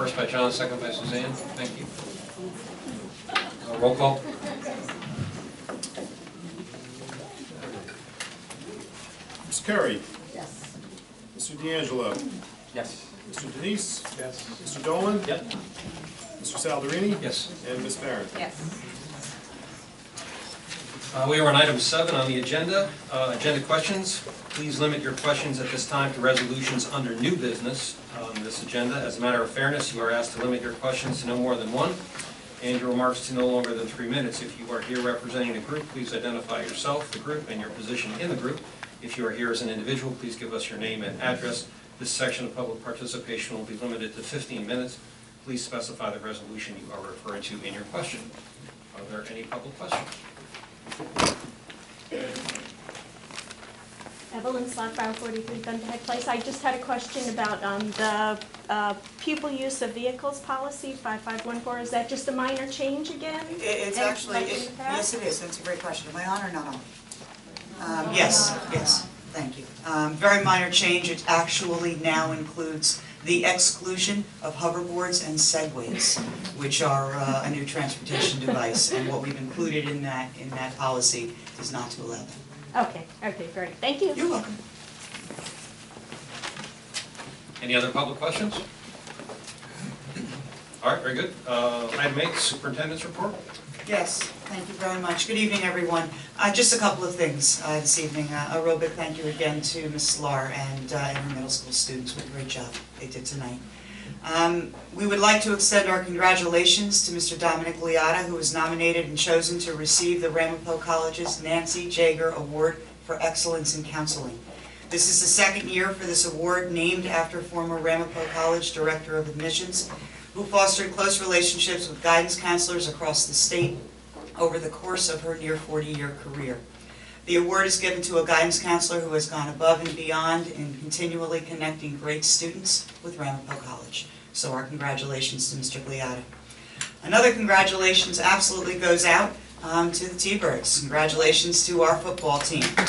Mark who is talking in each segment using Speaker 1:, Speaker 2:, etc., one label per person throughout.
Speaker 1: First by John, second by Suzanne. Thank you. Roll call.
Speaker 2: Ms. Curry.
Speaker 3: Yes.
Speaker 2: Mr. D'Angelo.
Speaker 1: Yes.
Speaker 2: Mr. Denise.
Speaker 1: Yes.
Speaker 2: Mr. Dolan.
Speaker 1: Yep.
Speaker 2: Mr. Salderini.
Speaker 1: Yes.
Speaker 2: And Ms. Barron.
Speaker 3: Yes.
Speaker 1: We are on item 7 on the agenda. Agenda questions. Please limit your questions at this time to resolutions under new business on this agenda. As a matter of fairness, you are asked to limit your questions to no more than one, and your remarks to no longer than 3 minutes. If you are here representing a group, please identify yourself, the group, and your position in the group. If you are here as an individual, please give us your name and address. This section of public participation will be limited to 15 minutes. Please specify the resolution you are referring to in your question. Are there any public questions?
Speaker 4: Evelyn Slotbow, 43 Thunderhead Place. I just had a question about the pupil use of vehicles policy 5514. Is that just a minor change again?
Speaker 5: It's
Speaker 4: And
Speaker 5: actually,
Speaker 4: like in the past?
Speaker 5: yes it is, that's a great question. Am I on or not on? Yes, thank you. Very minor change, it actually now includes the exclusion of hoverboards and segways, which are a new transportation device, and what we've included in that policy is not to allow them.
Speaker 4: Okay, great. Thank you.
Speaker 5: You're welcome.
Speaker 1: Any other public questions? All right, very good. Item 8, Superintendent's Report.
Speaker 5: Yes, thank you very much. Good evening, everyone. Just a couple of things this evening. A real big thank you again to Ms. Lar and the middle school students. What a great job they did tonight. We would like to extend our congratulations to Mr. Dominic Liotta, who was nominated and chosen to receive the Ramapo College's Nancy Jaeger Award for Excellence in Counseling. This is the second year for this award, named after former Ramapo College Director of Admissions, who fostered close relationships with guidance counselors across the state over the course of her near 40-year career. The award is given to a guidance counselor who has gone above and beyond in continually connecting great students with Ramapo College. So our congratulations to Mr. Liotta. Another congratulations absolutely goes out to the T-Birds. Congratulations to our football team. For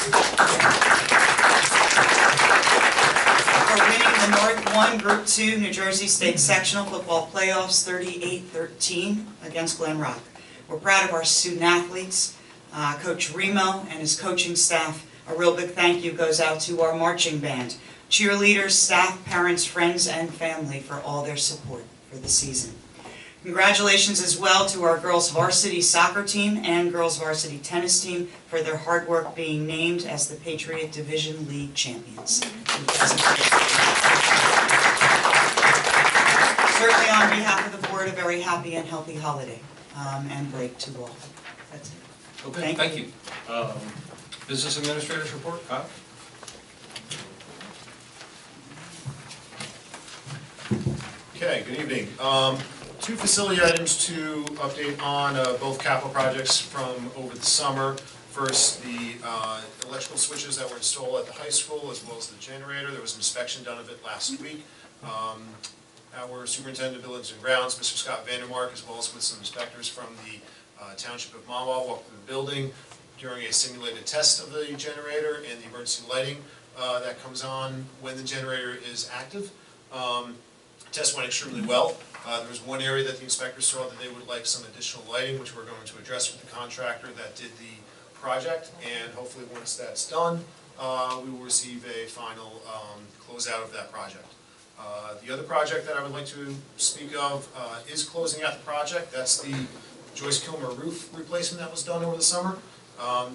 Speaker 5: winning the North 1 Group 2 New Jersey State Sectional Football Playoffs 38-13 against Glen Rock. We're proud of our student athletes, Coach Remo and his coaching staff. A real big thank you goes out to our marching band, cheerleaders, staff, parents, friends, and family for all their support for the season. Congratulations as well to our girls varsity soccer team and girls varsity tennis team for their hard work being named as the Patriot Division League champions. Certainly on behalf of the board, a very happy and healthy holiday and break to all. That's it.
Speaker 1: Okay, thank you. Business Administrator's Report, Kyle.
Speaker 2: Okay, good evening. Two facility items to update on both capital projects from over the summer. First, the electrical switches that were installed at the high school, as well as the generator. There was an inspection done of it last week. Our Superintendent of Buildings and Grounds, Mr. Scott Vandermark, as well as with some inspectors from the Township of Mahwah, walked through the building during a simulated test of the generator and the emergency lighting that comes on when the generator is active. Test went extremely well. There was one area that the inspectors saw that they would like some additional lighting, which we're going to address with the contractor that did the project, and hopefully once that's done, we will receive a final closeout of that project. The other project that I would like to speak of is closing out the project. That's the Joyce Kilmer roof replacement that was done over the summer.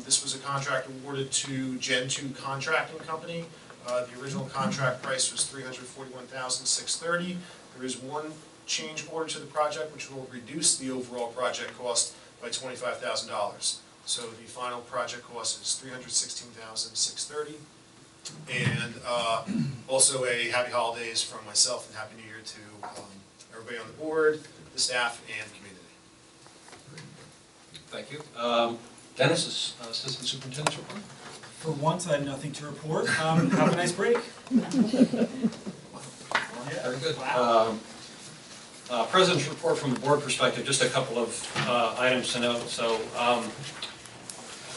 Speaker 2: This was a contract awarded to Gen 2 Contracting Company. The original contract price was $341,630. There is one change order to the project which will reduce the overall project cost by $25,000. So the final project cost is $316,630. And also a happy holidays from myself and happy New Year to everybody on the board, the staff, and community.
Speaker 1: Thank you. Dennis, Assistant Superintendent's Report.
Speaker 6: For once, I have nothing to report. Have a nice break.
Speaker 1: Very good. President's Report from the board perspective, just a couple of items to note. So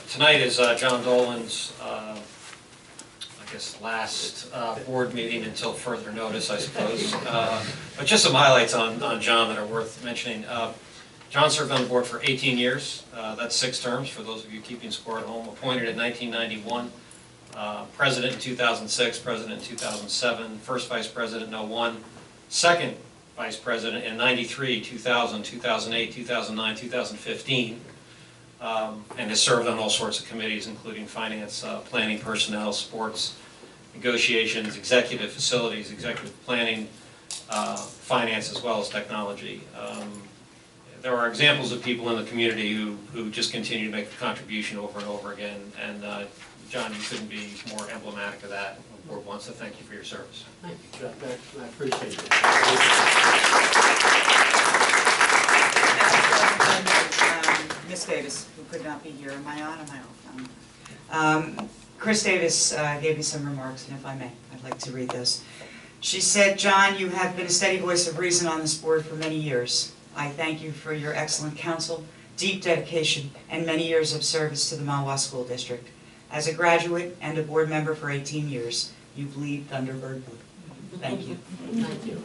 Speaker 1: tonight is John Dolan's guess, last board meeting until further notice, I suppose. But just some highlights on John that are worth mentioning. John served on the board for 18 years. That's 6 terms for those of you keeping score at home. Appointed in 1991. President in 2006, president in 2007, first vice president in 2001, second vice president in 93, 2000, 2008, 2009, 2015, and has served on all sorts of committees, including finance, planning, personnel, sports, negotiations, executive facilities, executive planning, finance, as well as technology. There are examples of people in the community who just continue to make a contribution over and over again, and John, you couldn't be more emblematic of that. The board wants to thank you for your service.
Speaker 3: Thank you, Chuck. I appreciate it.
Speaker 5: Ms. Davis, who could not be here. Am I on? Am I off? Chris Davis gave me some remarks, and if I may, I'd like to read this. She said, John, you have been a steady voice of reason on this board for many years. I thank you for your excellent counsel, deep dedication, and many years of service to the Mahwah School District. As a graduate and a board member for 18 years, you bleed Thunderbird blue. Thank you.
Speaker 3: Thank you.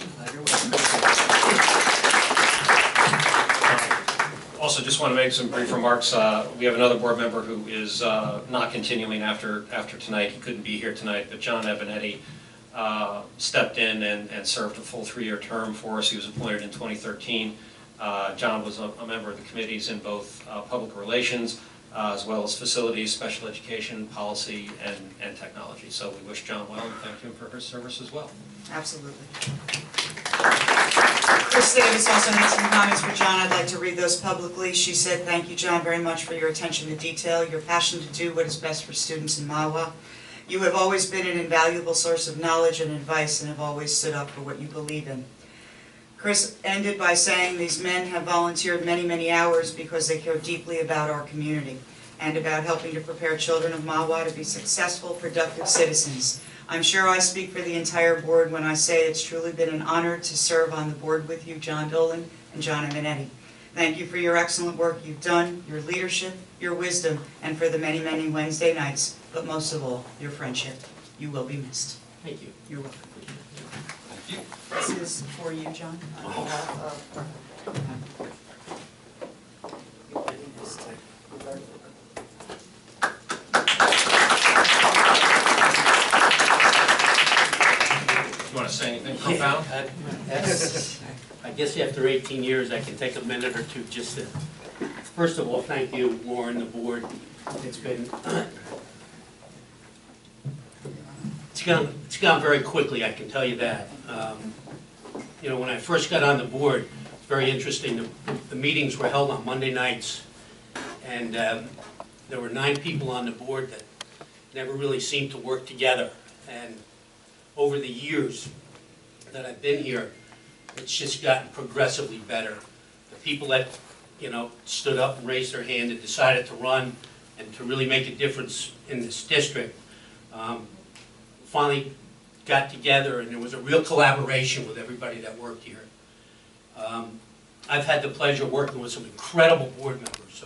Speaker 1: Also, just want to make some brief remarks. We have another board member who is not continuing after tonight. He couldn't be here tonight, but John Evanetti stepped in and served a full 3-year term for us. He was appointed in 2013. John was a member of the committees in both public relations, as well as facilities, special education, policy, and technology. So we wish John well and thank him for his service as well.
Speaker 5: Absolutely. Chris Davis also had some comments for John. I'd like to read those publicly. She said, thank you, John, very much for your attention to detail, your passion to do what is best for students in Mahwah. You have always been an invaluable source of knowledge and advice and have always stood up for what you believe in. Chris ended by saying these men have volunteered many, many hours because they care deeply about our community and about helping to prepare children of Mahwah to be successful, productive citizens. I'm sure I speak for the entire board when I say it's truly been an honor to serve on the board with you, John Dolan and John Eminetti. Thank you for your excellent work you've done, your leadership, your wisdom, and for the many, many Wednesday nights, but most of all, your friendship. You will be missed.
Speaker 3: Thank you.
Speaker 5: You're welcome.
Speaker 1: Thank you.
Speaker 5: This is for you, John, on behalf of...
Speaker 1: You want to say anything profound?
Speaker 3: I guess after 18 years, I can take a minute or two just to, first of all, thank you, Warren, the board. It's gone very quickly, I can tell you that. You know, when I first got on the board, it's very interesting. The meetings were held on Monday nights, and there were 9 people on the board that never really seemed to work together. And over the years that I've been here, it's just gotten progressively better. The people that, you know, stood up and raised their hand and decided to run and to really make a difference in this district, finally got together, and there was a real collaboration with everybody that worked here. I've had the pleasure of working with some incredible board members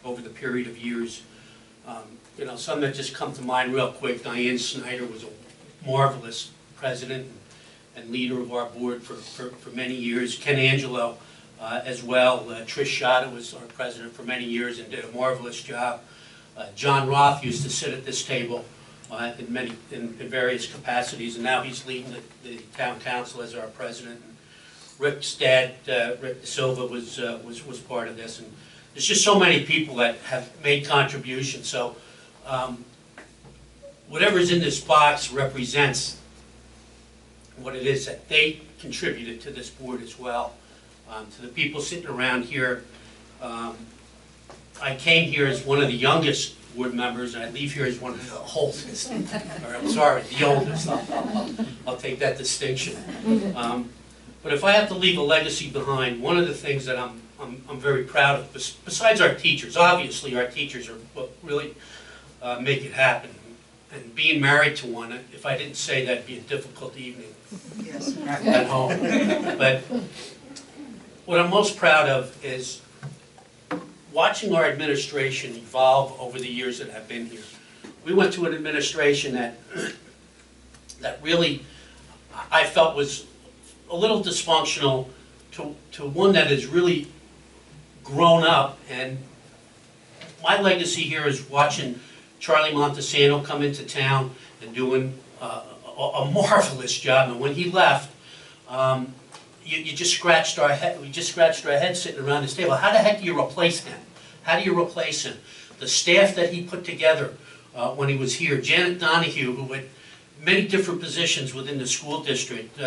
Speaker 3: over the period of years. You know, some that just come to mind real quick. Diane Snyder was a marvelous president and leader of our board for many years. Ken Angelo as well. Trish Shada was our president for many years and did a marvelous job. John Roth used to sit at this table in various capacities, and now he's leading the town council as our president. And Rick's dad, Rick Silva, was part of this, and there's just so many people that have made contributions. So whatever's in this box represents what it is that they contributed to this board as well. To the people sitting around here, I came here as one of the youngest board members, and I leave here as one of the oldest. Or I'm sorry, the oldest. I'll take that distinction. But if I have to leave a legacy behind, one of the things that I'm very proud of, besides our teachers, obviously our teachers are what really make it happen. And being married to one, if I didn't say that, it'd be a difficult evening
Speaker 5: Yes.
Speaker 3: at home. But what I'm most proud of is watching our administration evolve over the years that I've been here. we went to an administration that really I felt was a little dysfunctional to one that has really grown up. And my legacy here is watching Charlie Montesano come into town and doing a marvelous job. And when he left, you just scratched our head. We just scratched our head sitting around this table. How the heck do you replace him? How do you replace him? The staff that he put together when he was here, Janet Donahue, who had many different positions within the school district.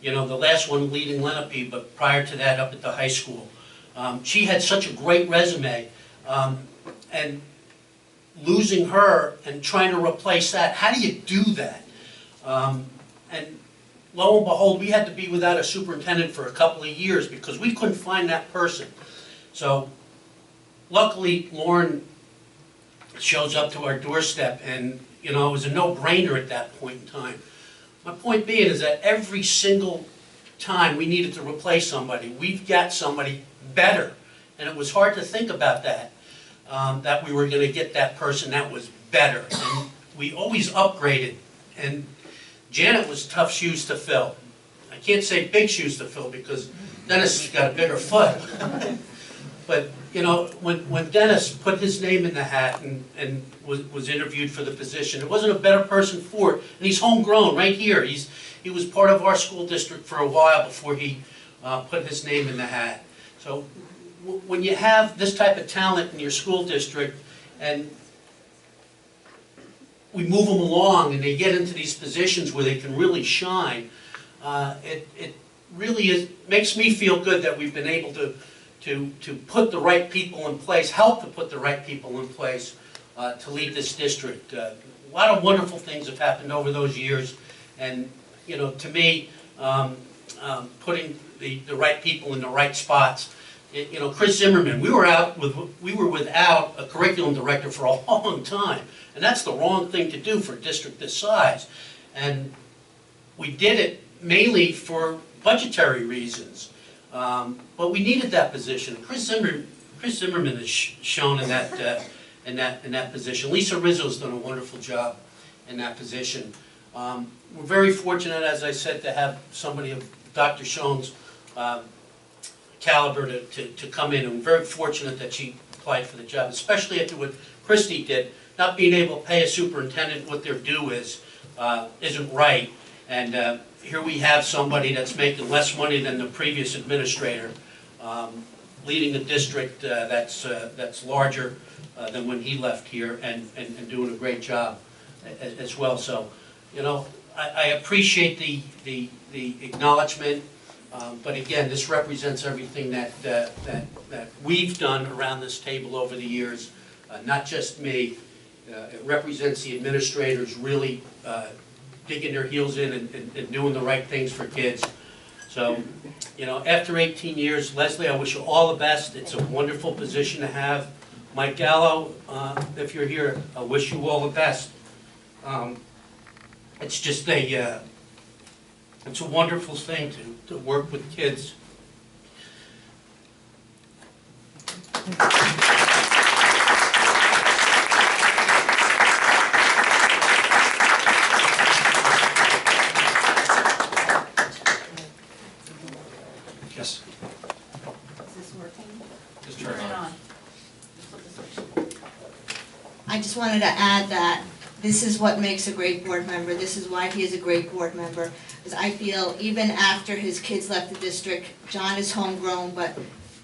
Speaker 3: You know, the last one leading Lenape, but prior to that up at the high school. She had such a great resume, and losing her and trying to replace that, how do you do that? And lo and behold, we had to be without a superintendent for a couple of years because we couldn't find that person. So luckily, Lauren shows up to our doorstep, and you know, it was a no-brainer at that point in time. My point being is that every single time we needed to replace somebody, we've got somebody better. And it was hard to think about that, that we were going to get that person that was better. And we always upgraded. And Janet was tough shoes to fill. I can't say big shoes to fill because Dennis has got a bigger foot. But, you know, when Dennis put his name in the hat and was interviewed for the position, there wasn't a better person for it. And he's homegrown right here. He was part of our school district for a while before he put his name in the hat. So when you have this type of talent in your school district and we move them along and they get into these positions where they can really shine, it really makes me feel good that we've been able to put the right people in place, help to put the right people in place to lead this district. A lot of wonderful things have happened over those years, and you know, to me, putting the right people in the right spots. You know, Chris Zimmerman, we were without a curriculum director for a long time, and that's the wrong thing to do for a district this size. And we did it mainly for budgetary reasons. But we needed that position. Chris Zimmerman is shown in that position. Lisa Rizzo's done a wonderful job in that position. We're very fortunate, as I said, to have somebody of Dr. Schoen's caliber to come in. And we're very fortunate that she applied for the job, especially after what Christie did. Not being able to pay a superintendent what their due is isn't right. And here we have somebody that's making less money than the previous administrator, leading a district that's larger than when he left here, and doing a great job as well. So, you know, I appreciate the acknowledgement, but again, this represents everything that we've done around this table over the years, not just me. It represents the administrators really digging their heels in and doing the right things for kids. So, you know, after 18 years, Leslie, I wish you all the best. It's a wonderful position to have. Mike Gallo, if you're here, I wish you all the best. It's just it's a wonderful thing to work with kids.
Speaker 1: Yes.
Speaker 7: Is this working?
Speaker 1: Just turn
Speaker 7: Turn
Speaker 1: it
Speaker 7: it
Speaker 1: on.
Speaker 7: on. Flip the switch. I just wanted to add that this is what makes a great board member. This is why he is a great board member. Because I feel even after his kids left the district, John is homegrown, but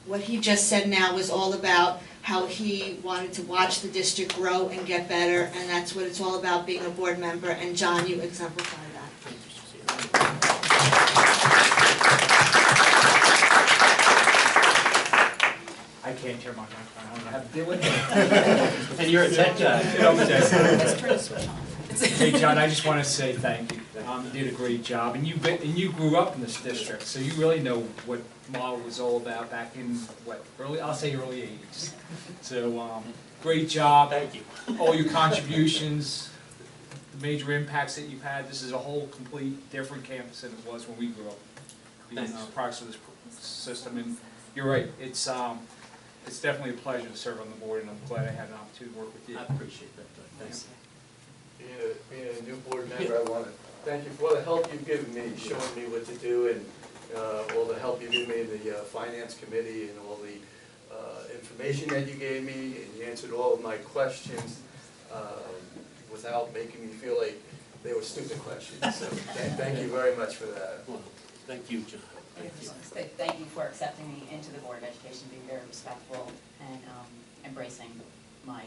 Speaker 7: what he just said now was all about how he wanted to watch the district grow and get better, and that's what it's all about, being a board member, and John, you exemplify that.
Speaker 6: I can't turn my microphone on, I have to deal with it.
Speaker 3: And you're a tech guy.
Speaker 7: Let's turn the switch on.
Speaker 6: Hey, John, I just want to say thank you. You did a great job, and you grew up in this district, so you really know what Mahwah was all about back in, I'll say early 80s. So, great job.
Speaker 3: Thank you.
Speaker 6: All your contributions, the major impacts that you've had. This is a whole complete different campus than it was when we grew up. Being products of this system, and you're right, it's definitely a pleasure to serve on the board, and I'm glad I had an opportunity to work with you.
Speaker 3: I appreciate that. Thanks.
Speaker 8: being a new board member, I want to thank you for all the help you've given me, showing me what to do, and all the help you've given me in the finance committee, and all the information that you gave me, and you answered all of my questions without making me feel like they were stupid questions. So thank you very much for that.
Speaker 3: Well, thank you, John.
Speaker 9: I just want to say thank you for accepting me into the Board of Education, being very respectful and embracing my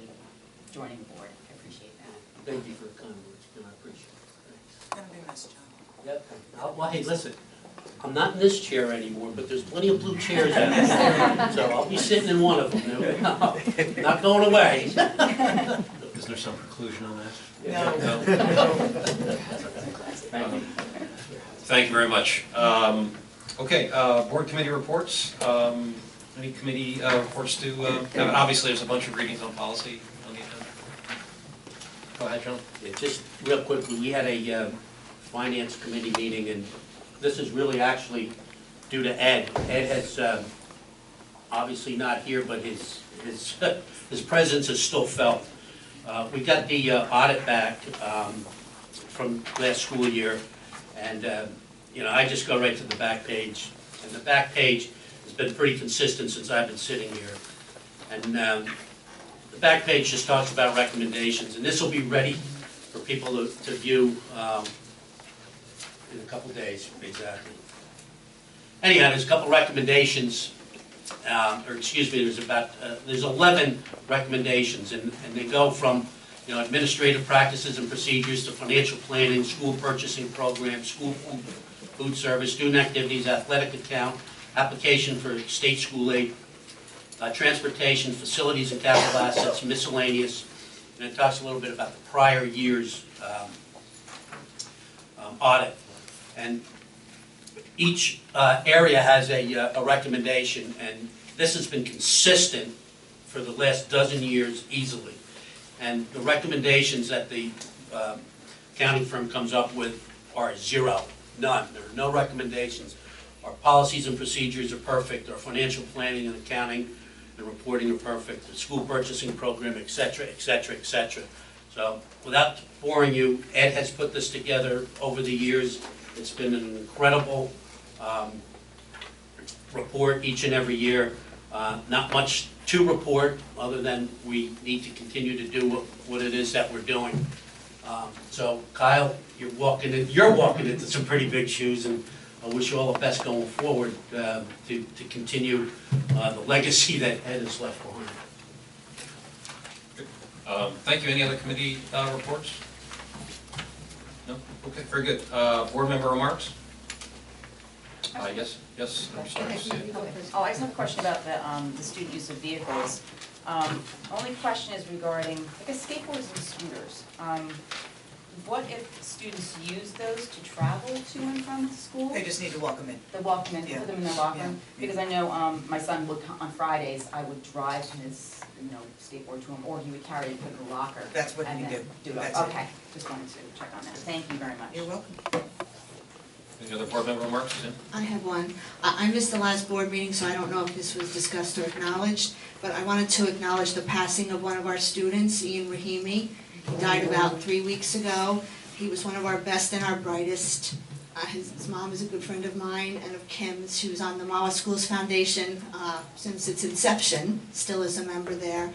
Speaker 9: joining the board. I appreciate that.
Speaker 3: Thank you for the kind words, John, I appreciate it. Thanks.
Speaker 5: Gonna be missed, John.
Speaker 3: Yep. Well, hey, listen, I'm not in this chair anymore, but there's plenty of blue chairs out there. So I'll be sitting in one of them. Not going away.
Speaker 1: Is there some preclusion on that?
Speaker 5: No.
Speaker 3: Thank you.
Speaker 1: Thank you very much. Okay, board committee reports. Any committee reports to have? Obviously, there's a bunch of readings on policy on the agenda. Go ahead, John.
Speaker 3: Yeah, just real quickly, we had a finance committee meeting, and this is really actually due to Ed. Ed has obviously not here, but his presence is still felt. We got the audit back from last school year, and I just go right to the back page. And the back page has been pretty consistent since I've been sitting here. And the back page just talks about recommendations, and this will be ready for people to view in a couple days, exactly. Anyhow, there's a couple recommendations, there's 11 recommendations, and they go from, administrative practices and procedures to financial planning, school purchasing programs, school food service, student activities, athletic account, application for state school aid, transportation, facilities and capital assets, miscellaneous, and it talks a little bit about the prior year's audit. And each area has a recommendation, and this has been consistent for the last dozen years easily. And the recommendations that the accounting firm comes up with are zero, none. There are no recommendations. Our policies and procedures are perfect. Our financial planning and accounting and reporting are perfect. The school purchasing program, et cetera, et cetera, et cetera. So without boring you, Ed has put this together over the years. It's been an incredible report each and every year. Not much to report other than we need to continue to do what it is that we're doing. So Kyle, you're walking into some pretty big shoes, and I wish you all the best going forward to continue the legacy that Ed has left behind.
Speaker 1: Thank you. Any other committee reports? No? Okay, very good. Board member remarks? Yes, I'm sorry.
Speaker 9: Oh, I just have a question about the student use of vehicles. Only question is regarding, I guess, skateboards and scooters. What if students use those to travel to and from school?
Speaker 5: They just need to walk them in.
Speaker 9: They walk them in,
Speaker 5: Yeah.
Speaker 9: put them in their locker?
Speaker 5: Yeah.
Speaker 9: Because I know my son would, on Fridays, I would drive his, skateboard to him, or he would carry it and put it in the locker.
Speaker 5: That's what
Speaker 9: and
Speaker 5: you
Speaker 9: then
Speaker 5: do.
Speaker 9: it.
Speaker 5: That's it.
Speaker 9: Okay, just wanted to check on that. Thank you very much.
Speaker 5: You're welcome.
Speaker 1: Any other board member remarks? Tim?
Speaker 7: I have one. I missed the last board meeting, so I don't know if this was discussed or acknowledged, but I wanted to acknowledge the passing of one of our students, Ian Rahimi. He died about 3 weeks ago. He was one of our best and our brightest. His mom is a good friend of mine and of Kim's, who's on the Mahwah Schools Foundation since its inception, still is a member there.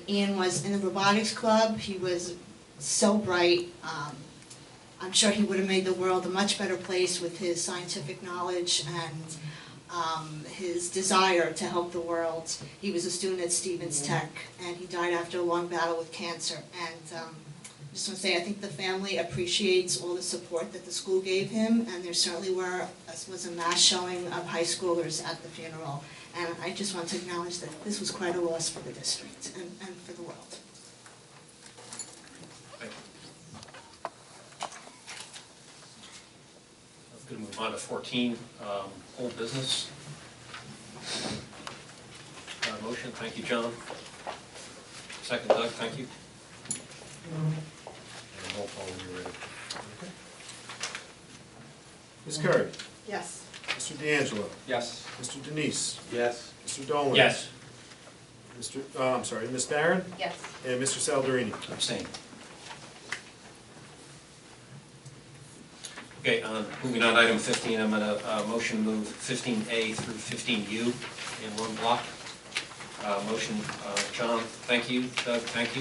Speaker 7: Ian was in the robotics club. He was so bright. I'm sure he would have made the world a much better place with his scientific knowledge and his desire to help the world. He was a student at Stevens Tech, and he died after a long battle with cancer. And I just want to say, I think the family appreciates all the support that the school gave him, and there certainly was a mass showing of high schoolers at the funeral. And I just want to acknowledge that this was quite a loss for the district and for the world.
Speaker 1: Thank you. I'm going to move on to 14, old business. Motion, thank you, John. Second, Doug, thank you. And roll call when you're ready.
Speaker 2: Ms. Curry?
Speaker 7: Yes.
Speaker 2: Mr. D'Angelo?
Speaker 6: Yes.
Speaker 2: Mr. Denise?
Speaker 8: Yes.
Speaker 2: Mr. Dolan?
Speaker 3: Yes.
Speaker 2: Ms. Barron?
Speaker 9: Yes.
Speaker 2: And Mr. Salderini?
Speaker 1: Abstain. Okay, moving on to item 15, I'm going to motion move 15A through 15U in one block. Motion, John, thank you. Doug, thank you.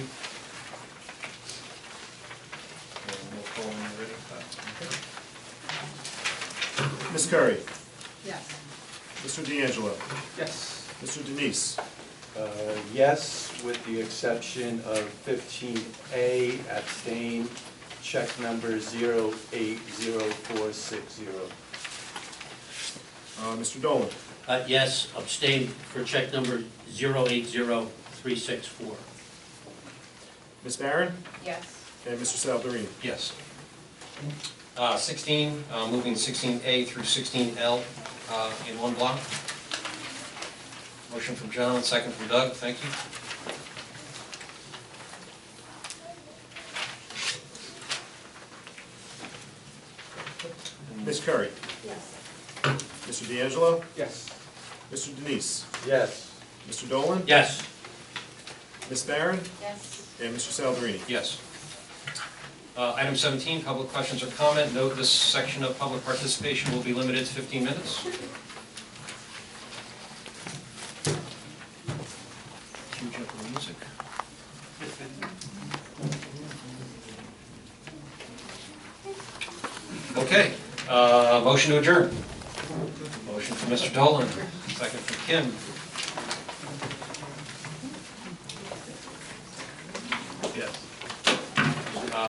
Speaker 1: And we'll call when you're ready.
Speaker 2: Ms. Curry?
Speaker 7: Yes.
Speaker 2: Mr. D'Angelo?
Speaker 6: Yes.
Speaker 2: Mr. Denise?
Speaker 10: Yes, with the exception of 15A, abstain, check number 080460.
Speaker 2: Mr. Dolan?
Speaker 3: Yes, abstain for check number 080364.
Speaker 2: Ms. Barron?
Speaker 9: Yes.
Speaker 2: And Mr. Salverini?
Speaker 1: Yes. 16, moving 16A through 16L in one block. Motion from John, second from Doug, thank you.
Speaker 2: Ms. Curry?
Speaker 7: Yes.
Speaker 2: Mr. D'Angelo?
Speaker 6: Yes.
Speaker 2: Mr. Denise?
Speaker 10: Yes.
Speaker 2: Mr. Dolan?
Speaker 3: Yes.
Speaker 2: Ms. Barron?
Speaker 9: Yes.
Speaker 2: And Mr. Salverini?
Speaker 1: Yes. Item 17, public questions or comment. Note this section of public participation will be limited to 15 minutes. Cue Jeopardy music. Okay, motion to adjourn. Motion from Mr. Dolan, second from Kim.